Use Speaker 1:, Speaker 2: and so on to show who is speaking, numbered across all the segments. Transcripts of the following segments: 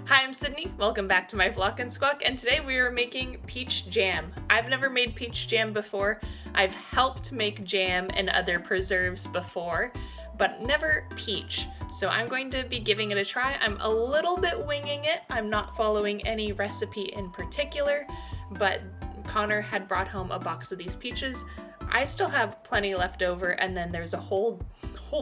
Speaker 1: Hi, I'm Sydney. Welcome back to my Vlog and Squawk, and today we are making peach jam. I've never made peach jam before. I've helped make jam and other preserves before, but never peach. So I'm going to be giving it a try. I'm a little bit winging it. I'm not following any recipe in particular, but Connor had brought home a box of these peaches. I still have plenty left over, and then there's a whole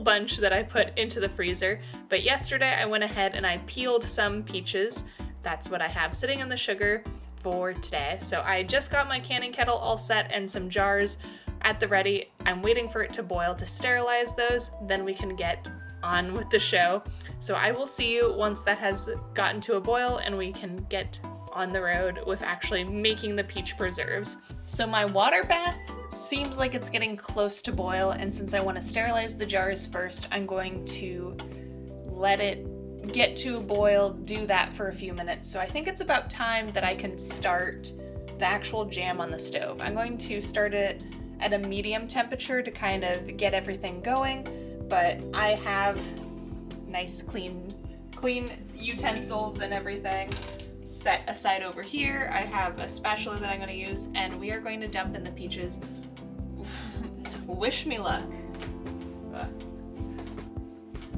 Speaker 1: bunch that I put into the freezer. But yesterday I went ahead and I peeled some peaches. That's what I have sitting in the sugar for today. So I just got my Canon kettle all set and some jars at the ready. I'm waiting for it to boil to sterilize those, then we can get on with the show. So I will see you once that has gotten to a boil and we can get on the road with actually making the peach preserves. So my water bath seems like it's getting close to boil, and since I want to sterilize the jars first, I'm going to let it get to a boil, do that for a few minutes. So I think it's about time that I can start the actual jam on the stove. I'm going to start it at a medium temperature to kind of get everything going, but I have nice clean utensils and everything set aside over here. I have a spatula that I'm going to use, and we are going to dump in the peaches. Wish me luck.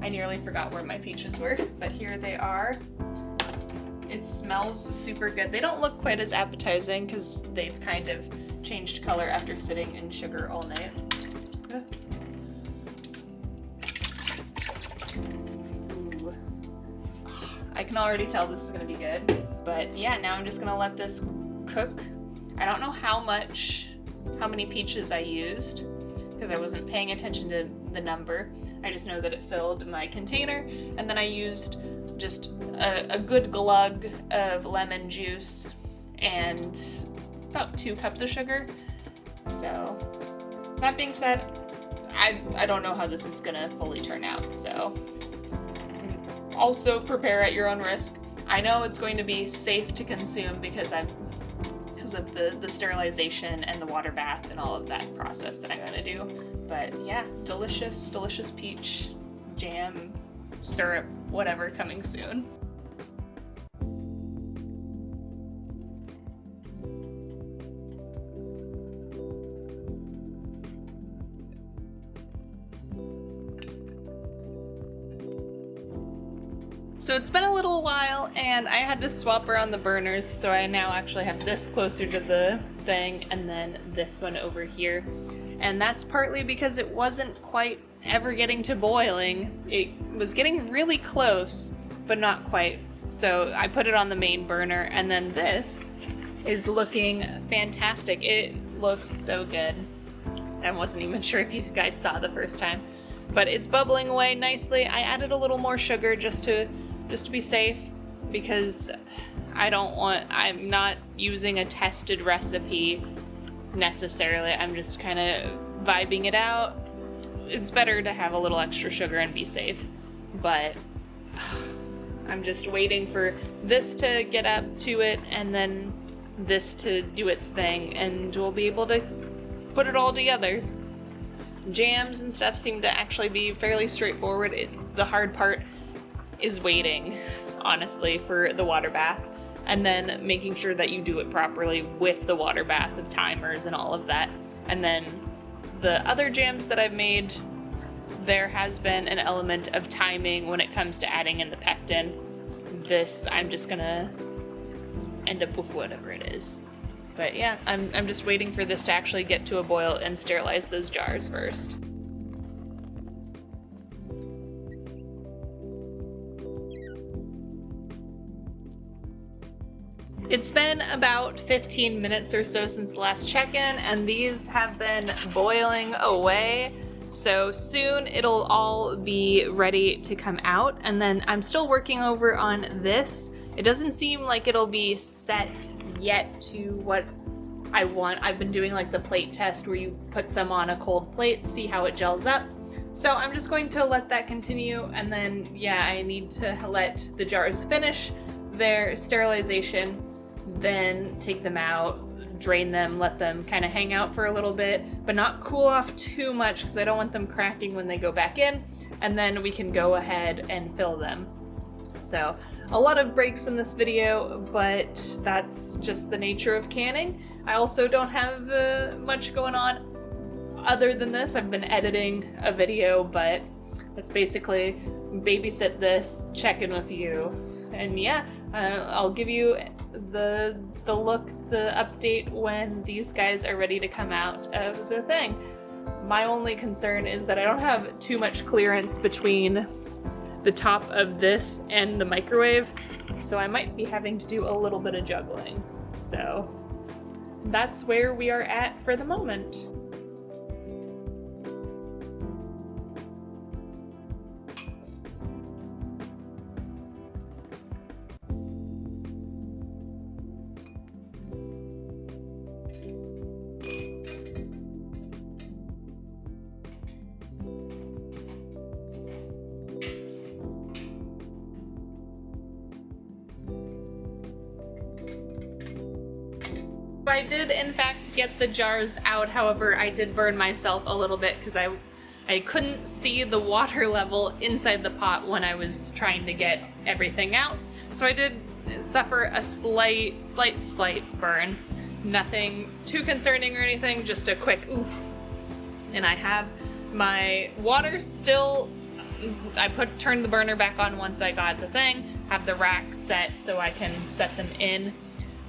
Speaker 1: I nearly forgot where my peaches were, but here they are. It smells super good. They don't look quite as appetizing because they've kind of changed color after sitting in sugar all night. Ooh. I can already tell this is gonna be good. But yeah, now I'm just gonna let this cook. I don't know how many peaches I used because I wasn't paying attention to the number. I just know that it filled my container, and then I used just a good glug of lemon juice and about 2 cups of sugar. So that being said, I don't know how this is gonna fully turn out, so also prepare at your own risk. I know it's going to be safe to consume because of the sterilization and the water bath and all of that process that I'm gonna do. But yeah, delicious peach jam, syrup, whatever, coming soon. So it's been a little while, and I had to swap around the burners, so I now actually have this closer to the thing and then this one over here. And that's partly because it wasn't quite ever getting to boiling. It was getting really close, but not quite. So I put it on the main burner, and then this is looking fantastic. It looks so good. I wasn't even sure if you guys saw the first time, but it's bubbling away nicely. I added a little more sugar just to be safe, because I'm not using a tested recipe necessarily. I'm just kind of vibing it out. It's better to have a little extra sugar and be safe, but I'm just waiting for this to get up to it and then this to do its thing, and we'll be able to put it all together. Jams and stuff seem to actually be fairly straightforward. The hard part is waiting, honestly, for the water bath, and then making sure that you do it properly with the water bath, the timers and all of that. And then the other jams that I've made, there has been an element of timing when it comes to adding in the pectin. This, I'm just gonna end up with whatever it is. But yeah, I'm just waiting for this to actually get to a boil and sterilize those jars first. It's been about 15 minutes or so since the last check-in, and these have been boiling away. So soon it'll all be ready to come out, and then I'm still working over on this. It doesn't seem like it'll be set yet to what I want. I've been doing like the plate test where you put some on a cold plate, see how it gels up. So I'm just going to let that continue, and then yeah, I need to let the jars finish their sterilization, then take them out, drain them, let them kind of hang out for a little bit, but not cool off too much because I don't want them cracking when they go back in, and then we can go ahead and fill them. So a lot of breaks in this video, but that's just the nature of canning. I also don't have much going on other than this. I've been editing a video, but that's basically babysit this, check in with you, and yeah, I'll give you the look, the update when these guys are ready to come out of the thing. My only concern is that I don't have too much clearance between the top of this and the microwave, so I might be having to do a little bit of juggling. So that's where we are at for the moment. I did in fact get the jars out, however I did burn myself a little bit because I couldn't see the water level inside the pot when I was trying to get everything out. So I did suffer a slight burn. Nothing too concerning or anything, just a quick oof. And I have my water still, I turned the burner back on once I got the thing, have the rack set so I can set them in.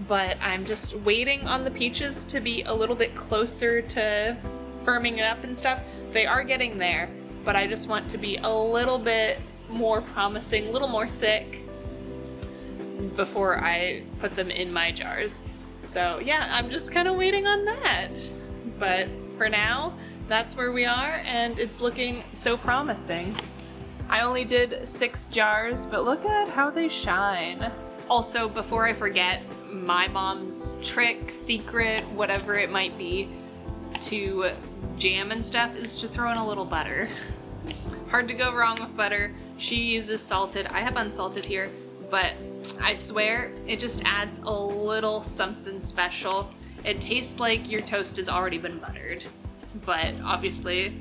Speaker 1: But I'm just waiting on the peaches to be a little bit closer to firming it up and stuff. They are getting there, but I just want to be a little bit more promising, a little more thick before I put them in my jars. So yeah, I'm just kind of waiting on that. But for now, that's where we are, and it's looking so promising. I only did 6 jars, but look at how they shine. Also, before I forget, my mom's trick, secret, whatever it might be, to jam and stuff is to throw in a little butter. Hard to go wrong with butter. She uses salted. I have unsalted here, but I swear it just adds a little something special. It tastes like your toast has already been buttered, but obviously,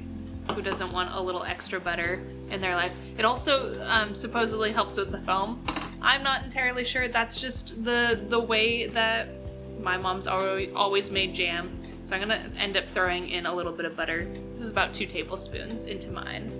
Speaker 1: who doesn't want a little extra butter in their life? It also supposedly helps with the foam. I'm not entirely sure. That's just the way that my mom's always made jam. So I'm gonna end up throwing in a little bit of butter. This is about 2 tablespoons into mine.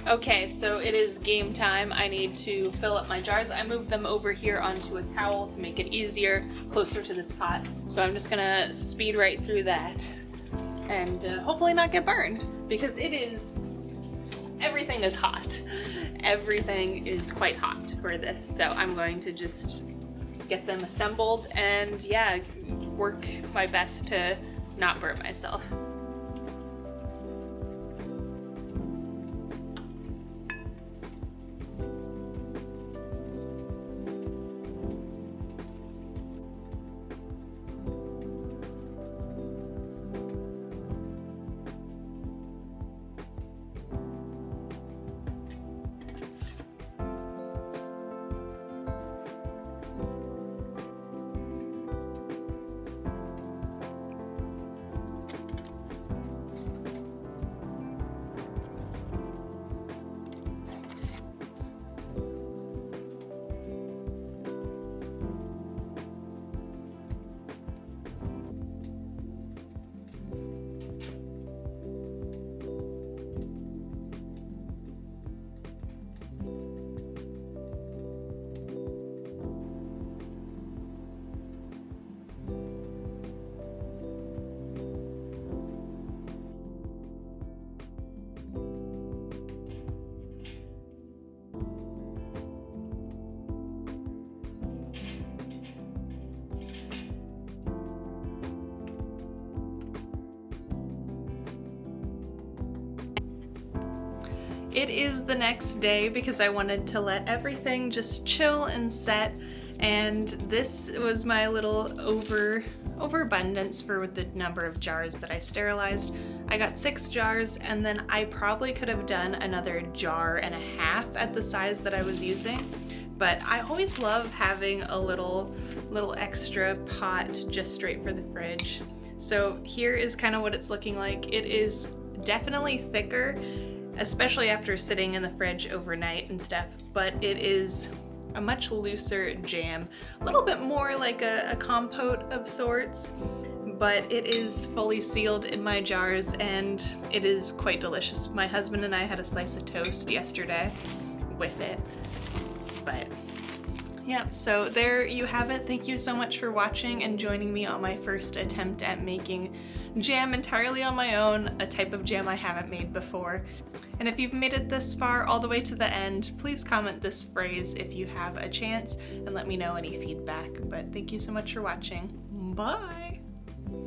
Speaker 1: Okay, so it is game time. I need to fill up my jars. I moved them over here onto a towel to make it easier, closer to this pot. So I'm just gonna speed right through that and hopefully not get burned, because everything is hot. Everything is quite hot for this, so I'm going to just get them assembled and yeah, work my best to not burn myself. It is the next day because I wanted to let everything just chill and set, and this was my little overabundance for the number of jars that I sterilized. I got 6 jars, and then I probably could have done another 1.5 jars at the size that I was using, but I always love having a little extra pot just straight for the fridge. So here is kind of what it's looking like. It is definitely thicker, especially after sitting in the fridge overnight and stuff, but it is a much looser jam, a little bit more like a compote of sorts, but it is fully sealed in my jars and it is quite delicious. My husband and I had a slice of toast yesterday with it, but yeah, so there you have it. Thank you so much for watching and joining me on my first attempt at making jam entirely on my own, a type of jam I haven't made before. And if you've made it this far, all the way to the end, please comment this phrase if you have a chance and let me know any feedback. But thank you so much for watching. Bye!